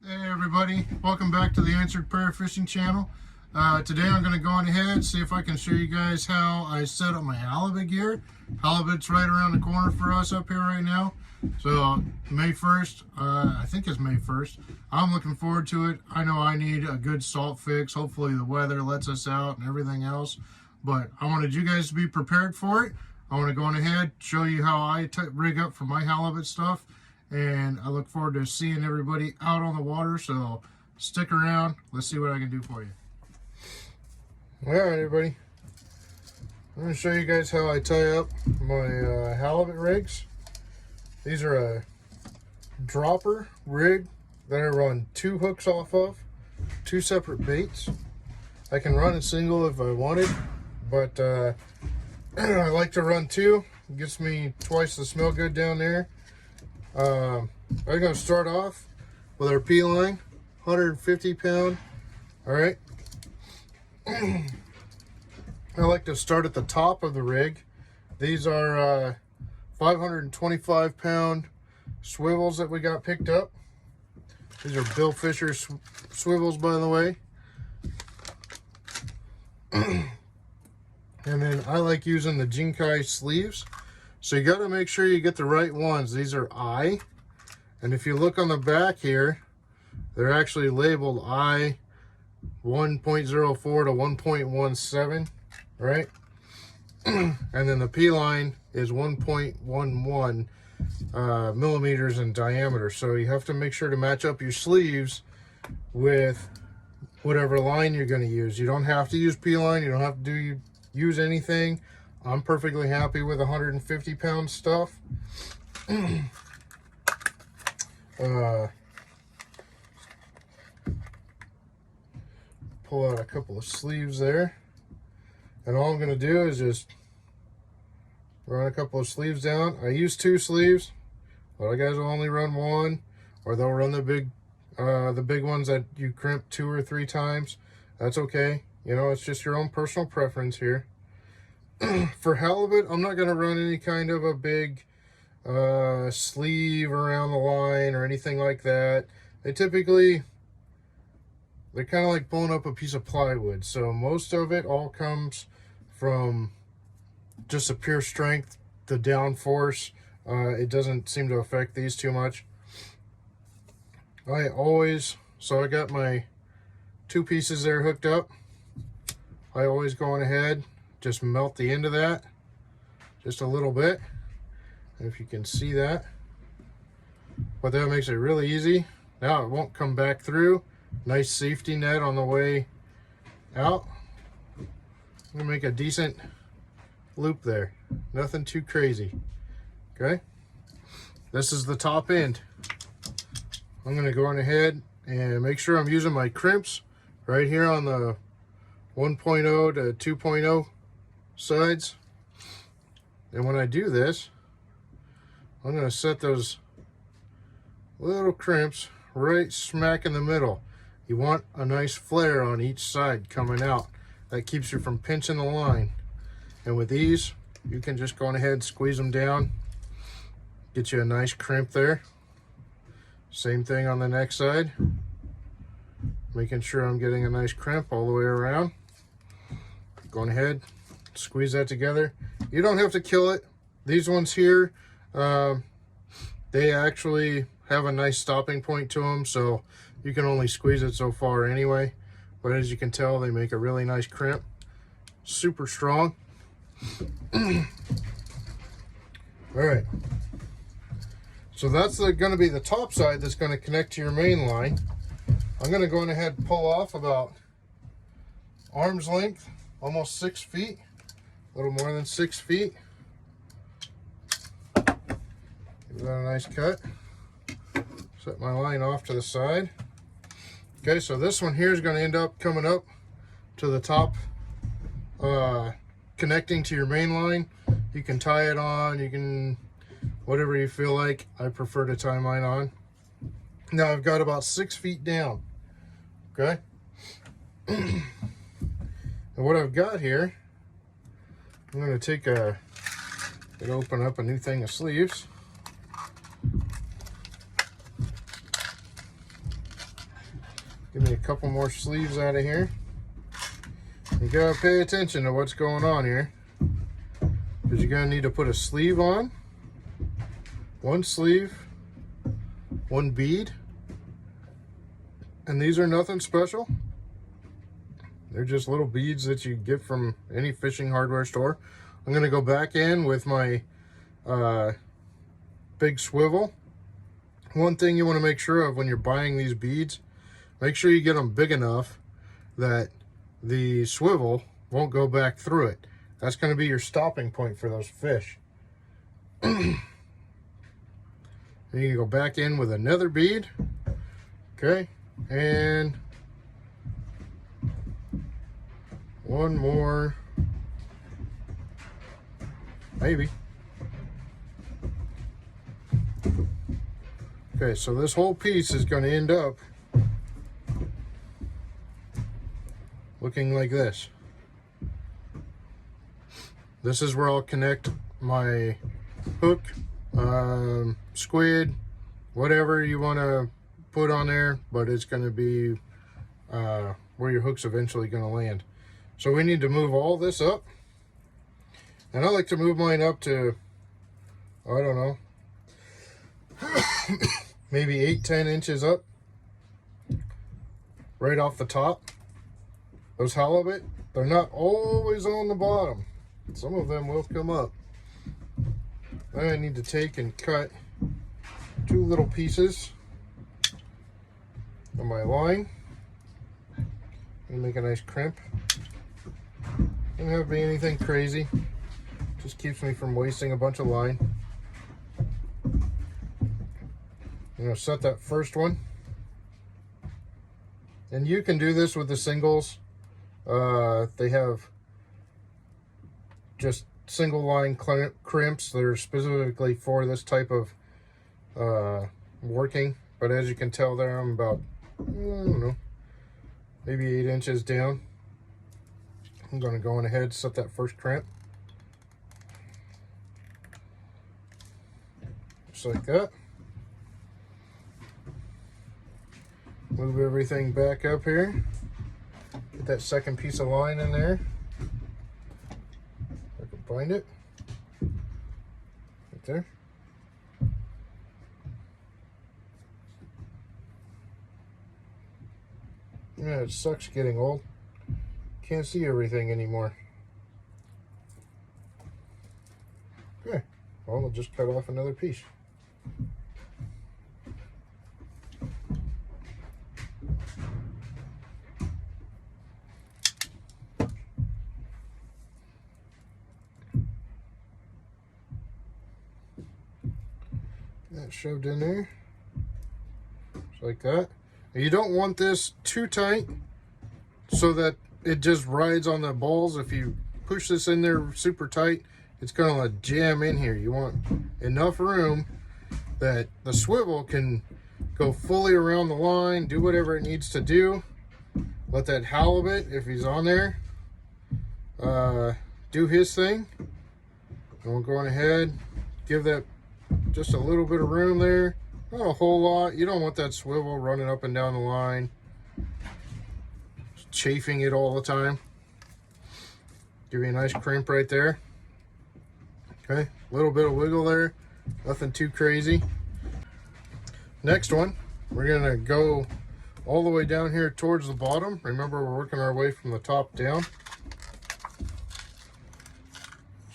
Hey everybody, welcome back to the Answered Prayer Fishing Channel. Today I'm going to go on ahead and see if I can show you guys how I set up my halibut gear. Halibut's right around the corner for us up here right now. So May 1st, I think it's May 1st. I'm looking forward to it. I know I need a good salt fix. Hopefully the weather lets us out and everything else. But I wanted you guys to be prepared for it. I want to go on ahead, show you how I rig up for my halibut stuff. And I look forward to seeing everybody out on the water, so stick around. Let's see what I can do for you. Alright everybody, I'm going to show you guys how I tie up my halibut rigs. These are a dropper rig that I run 2 hooks off of, 2 separate baits. I can run a single if I wanted, but I like to run 2. It gets me twice the smell good down there. I'm going to start off with our P-line, 150 pound. Alright. I like to start at the top of the rig. These are 525 pound swivels that we got picked up. These are Bill Fisher swivels, by the way. And then I like using the Jinkai sleeves. So you got to make sure you get the right ones. These are I, and if you look on the back here, they're actually labeled I 1.04 to 1.17, right? And then the P line is 1.11 millimeters in diameter. So you have to make sure to match up your sleeves with whatever line you're going to use. You don't have to use P line. You don't have to use anything. I'm perfectly happy with 150 pound stuff. Pull out a couple of sleeves there. And all I'm going to do is just run a couple of sleeves down. I use 2 sleeves. A lot of guys will only run 1, or they'll run the big ones that you crimp 2 or 3 times. That's okay. You know, it's just your own personal preference here. For halibut, I'm not going to run any kind of a big sleeve around the line or anything like that. They're kind of like pulling up a piece of plywood. So most of it all comes from just a pure strength, the down force. It doesn't seem to affect these too much. So I got my 2 pieces there hooked up. I always go on ahead, just melt the end of that just a little bit, if you can see that. But that makes it really easy. Now it won't come back through. Nice safety net on the way out. I'm gonna make a decent loop there, nothing too crazy. Okay, this is the top end. I'm gonna go on ahead and make sure I'm using my crimps right here on the 1.0 to 2.0 sides. And when I do this, I'm going to set those little crimps right smack in the middle. You want a nice flare on each side coming out. That keeps you from pinching the line. And with these, you can just go on ahead and squeeze them down. Get you a nice crimp there. Same thing on the next side. Making sure I'm getting a nice crimp all the way around. Going ahead, squeeze that together. You don't have to kill it. These ones here, they actually have a nice stopping point to them, so you can only squeeze it so far anyway. But as you can tell, they make a really nice crimp. Super strong. All right. So that's going to be the top side that's going to connect to your main line. I'm going to go ahead and pull off about arm's length, almost 6 feet, a little more than 6 feet. Give that a nice cut. Set my line off to the side. Okay, so this one here is going to end up coming up to the top, connecting to your main line. You can tie it on, you can, whatever you feel like. I prefer to tie mine on. Now I've got about 6 feet down. Okay. And what I've got here, I'm going to take open up a new thing of sleeves. Give me a couple more sleeves out of here. You gotta pay attention to what's going on here, because you're gonna need to put a sleeve on, one sleeve, one bead, and these are nothing special. They're just little beads that you get from any fishing hardware store. I'm gonna go back in with my big swivel. One thing you want to make sure of when you're buying these beads, make sure you get them big enough that the swivel won't go back through it. That's going to be your stopping point for those fish. And you can go back in with another bead. Okay, and one more, maybe. Okay, so this whole piece is going to end up looking like this. This is where I'll connect my hook, squid, whatever you want to put on there, but it's going to be where your hook's eventually going to land. So we need to move all this up, and I like to move mine up to, I don't know, maybe 8-10 inches up, right off the top. Those halibut, they're not always on the bottom. Some of them will come up. Then I need to take and cut 2 little pieces of my line and make a nice crimp. Doesn't have to be anything crazy, just keeps me from wasting a bunch of line. I'm going to set that first one, and you can do this with the singles. They have just single line crimps that are specifically for this type of working, but as you can tell there, I'm about, I don't know, maybe 8 inches down. I'm going to go on ahead and set that first crimp just like that. Move everything back up here. Get that second piece of line in there. If I can find it. Right there. Yeah, it sucks getting old. Can't see everything anymore. Okay, well, we'll just cut off another piece. That shoved in there, just like that. And you don't want this too tight so that it just rides on the balls. If you push this in there super tight, it's gonna jam in here. You want enough room that the swivel can go fully around the line, do whatever it needs to do. Let that halibut, if he's on there, do his thing. And we're going ahead, give that just a little bit of room there. Not a whole lot. You don't want that swivel running up and down the line, chafing it all the time. Give you a nice crimp right there. Okay, a little bit of wiggle there, nothing too crazy. Next one, we're gonna go all the way down here towards the bottom. Remember, we're working our way from the top down.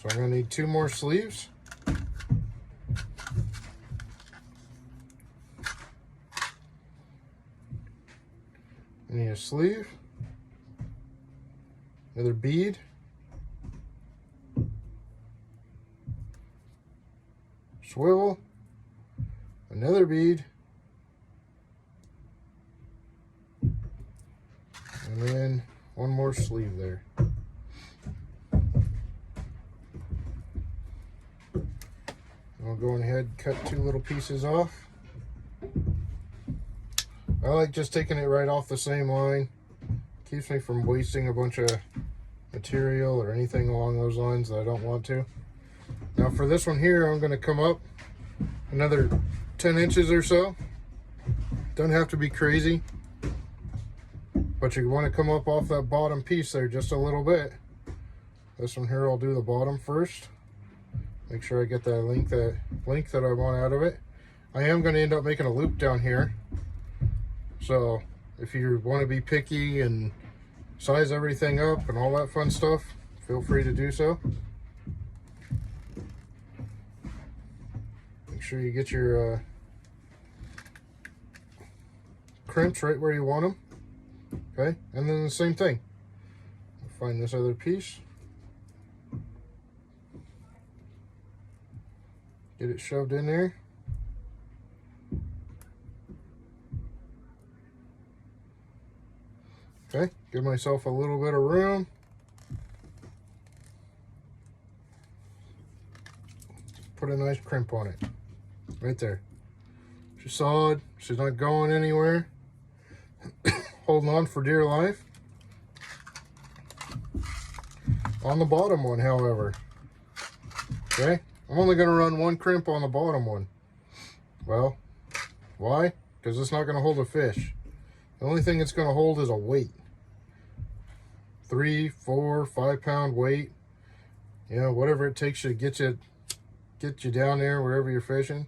So I'm gonna need 2 more sleeves. I need a sleeve, another bead, swivel, another bead, and then 1 more sleeve there. I'll go ahead and cut 2 little pieces off. I like just taking it right off the same line. Keeps me from wasting a bunch of material or anything along those lines that I don't want to. Now for this one here, I'm going to come up another 10 inches or so. Don't have to be crazy. but you want to come up off that bottom piece there just a little bit. This one here, I'll do the bottom first. Make sure I get that length that I want out of it. I am going to end up making a loop down here. So if you want to be picky and size everything up and all that fun stuff, feel free to do so. Make sure you get your crimps right where you want them. Okay, and then the same thing. Find this other piece. Get it shoved in there. Okay, give myself a little bit of room. Put a nice crimp on it. Right there. She's solid. She's not going anywhere. Holding on for dear life. On the bottom one, however. Okay, I'm only going to run one crimp on the bottom one. Well, why? Because it's not going to hold a fish. The only thing it's going to hold is a weight. 3, 4, 5 pound weight. You know, whatever it takes to get you down there wherever you're fishing.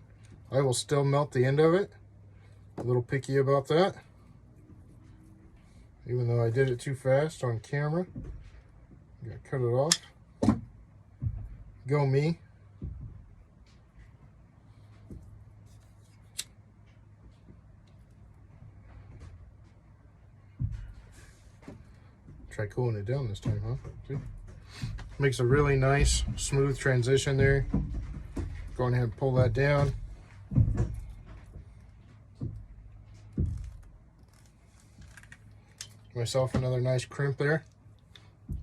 I will still melt the end of it. A little picky about that. Even though I did it too fast on camera. Gotta cut it off. Go me. Try cooling it down this time, huh? See? Makes a really nice, smooth transition there. Go ahead and pull that down. Myself another nice crimp there.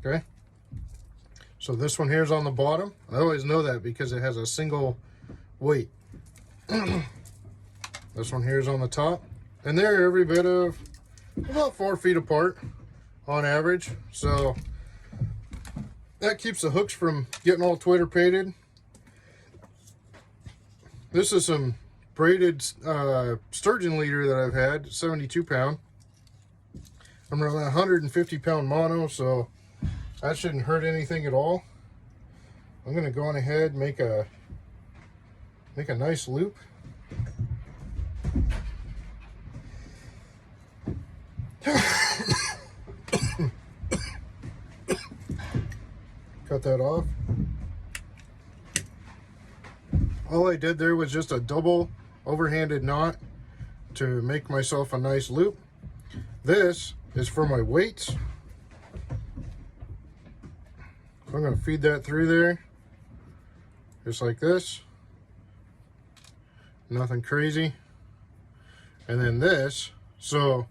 Okay. So this one here is on the bottom. I always know that because it has a single weight. This one here is on the top. And they're every bit of about 4 feet apart on average. So that keeps the hooks from getting all twitter-pated. This is some braided sturgeon leader that I've had, 72 pound. I'm running 150 pound mono, so that shouldn't hurt anything at all. I'm gonna go on ahead and make a nice loop. Cut that off. All I did there was just a double overhanded knot to make myself a nice loop. This is for my weights. I'm going to feed that through there just like this. Nothing crazy. And then this, so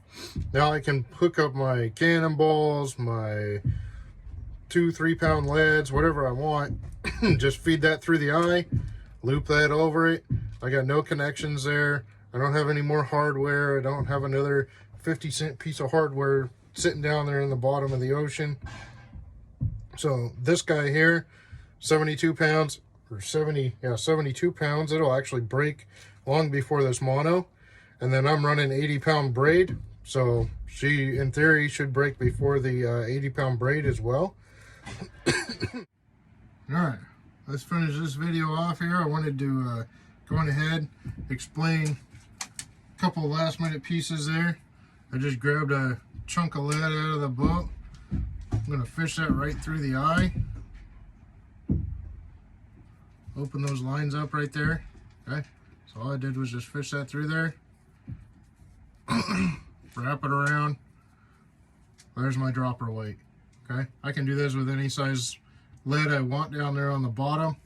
now I can hook up my cannonballs, my 2-3 pound leads, whatever I want. Just feed that through the eye, loop that over it. I got no connections there. I don't have any more hardware. I don't have another 50-cent piece of hardware sitting down there in the bottom of the ocean. So this guy here, 72 pounds or 72 pounds. It'll actually break long before this mono. And then I'm running 80 pound braid. So she, in theory, should break before the 80 pound braid as well. All right, let's finish this video off here. I wanted to go on ahead, explain a couple of last minute pieces there. I just grabbed a chunk of lead out of the boat. I'm gonna fish that right through the eye. Open those lines up right there. Okay, so all I did was just fish that through there. Wrap it around. There's my dropper weight. Okay, I can do this with any size lead I want down there on the bottom.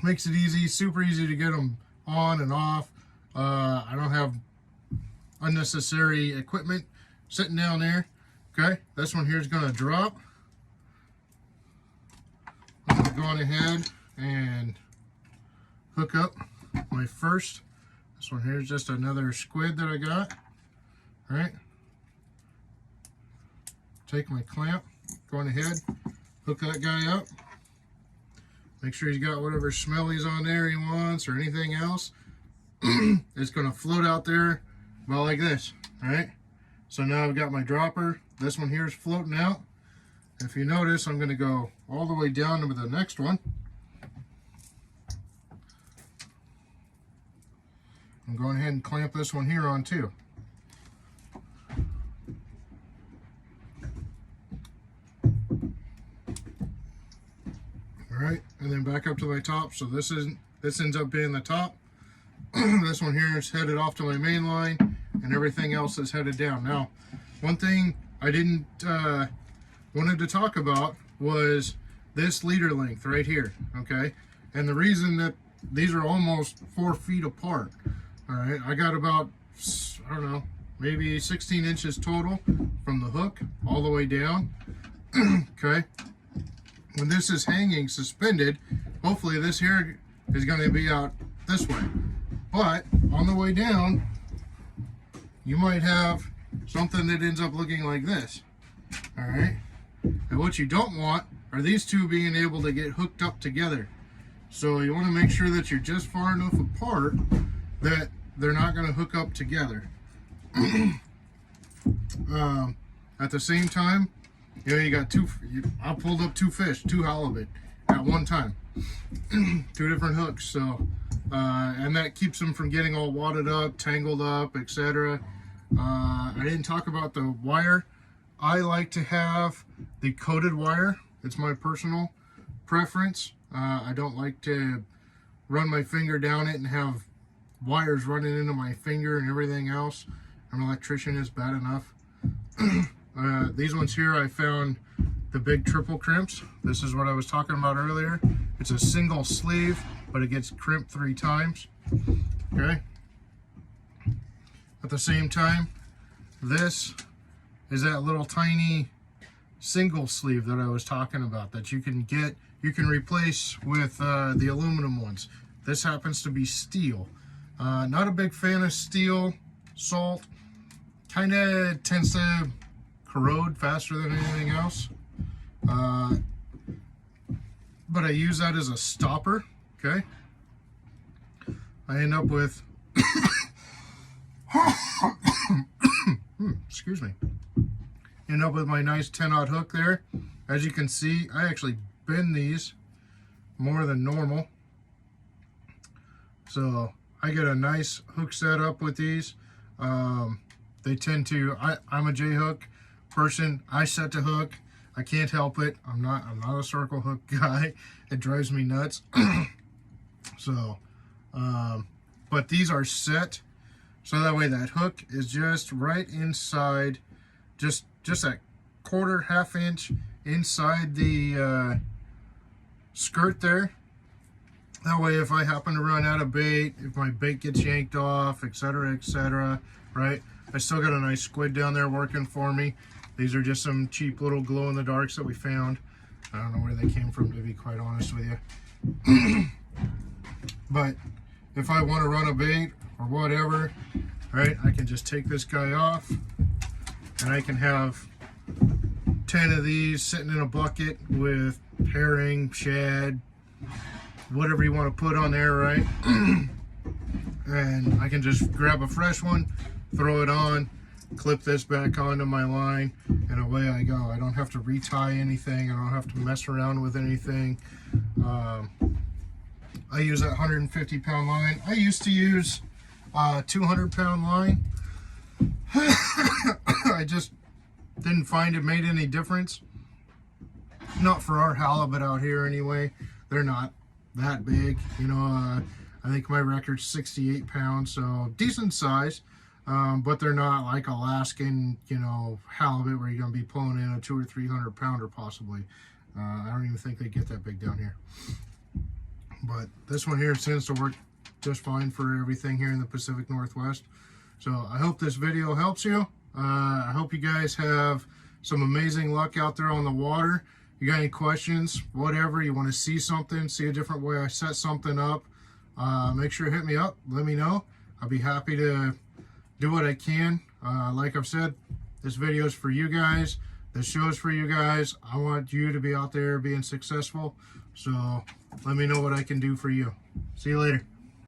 Makes it easy, super easy to get them on and off. I don't have unnecessary equipment sitting down there. Okay, this one here is going to drop. I'm going to go on ahead and hook up my first. This one here is just another squid that I got. All right. Take my clamp, go on ahead, hook that guy up. Make sure he's got whatever smellies on there he wants or anything else. It's going to float out there about like this. All right. So now I've got my dropper. This one here is floating out. If you notice, I'm going to go all the way down to the next one. I'm going ahead and clamp this one here on too. Alright, and then back up to my top. So this ends up being the top. This one here is headed off to my main line, and everything else is headed down. Now, one thing I didn't wanted to talk about was this leader length right here, okay? And the reason that these are almost 4 feet apart. All right, I got about, I don't know, maybe 16 inches total from the hook all the way down. Okay, when this is hanging suspended, hopefully this here is going to be out this way. But on the way down, you might have something that ends up looking like this. All right, and what you don't want are these two being able to get hooked up together. So you want to make sure that you're just far enough apart that they're not going to hook up together. At the same time, you know, you got I pulled up 2 fish, 2 halibut at one time. 2 different hooks. So, and that keeps them from getting all wadded up, tangled up, etc. I didn't talk about the wire. I like to have the coated wire. It's my personal preference. I don't like to run my finger down it and have wires running into my finger and everything else. I'm an electrician, is bad enough. These ones here, I found the big triple crimps. This is what I was talking about earlier. It's a single sleeve, but it gets crimped 3 times. Okay. At the same time, this is that little tiny single sleeve that I was talking about that you can replace with the aluminum ones. This happens to be steel. Not a big fan of steel. Salt kind of tends to corrode faster than anything else. But I use that as a stopper. Okay. I end up with excuse me. End up with my nice 10-aught hook there. As you can see, I actually bend these more than normal. So I get a nice hook set up with these. They tend to, I'm a J-hook person. I set the hook. I can't help it. I'm not a circle hook guy. It drives me nuts. So, but these are set so that way that hook is just right inside, just a quarter, half inch inside the skirt there. That way, if I happen to run out of bait, if my bait gets yanked off, etc., right, I still got a nice squid down there working for me. These are just some cheap little glow-in-the-darks that we found. I don't know where they came from, to be quite honest with you. But if I want to run a bait or whatever, right, I can just take this guy off, and I can have 10 of these sitting in a bucket with herring, shad, whatever you want to put on there, right? And I can just grab a fresh one, throw it on, clip this back onto my line, and away I go. I don't have to retie anything. I don't have to mess around with anything. I use that 150-pound line. I used to use 200-pound line. I just didn't find it made any difference. Not for our halibut out here anyway. They're not that big, you know. I think my record's 68 pounds, so decent size, but they're not like Alaskan, you know, halibut where you're gonna be pulling in a 200 or 300 pounder possibly. I don't even think they get that big down here. But this one here tends to work just fine for everything here in the Pacific Northwest. So I hope this video helps you. I hope you guys have some amazing luck out there on the water. You got any questions, whatever, you want to see something, see a different way I set something up, make sure to hit me up, let me know. I'll be happy to do what I can. Like I've said, this video is for you guys. This show is for you guys. I want you to be out there being successful. So let me know what I can do for you. See you later.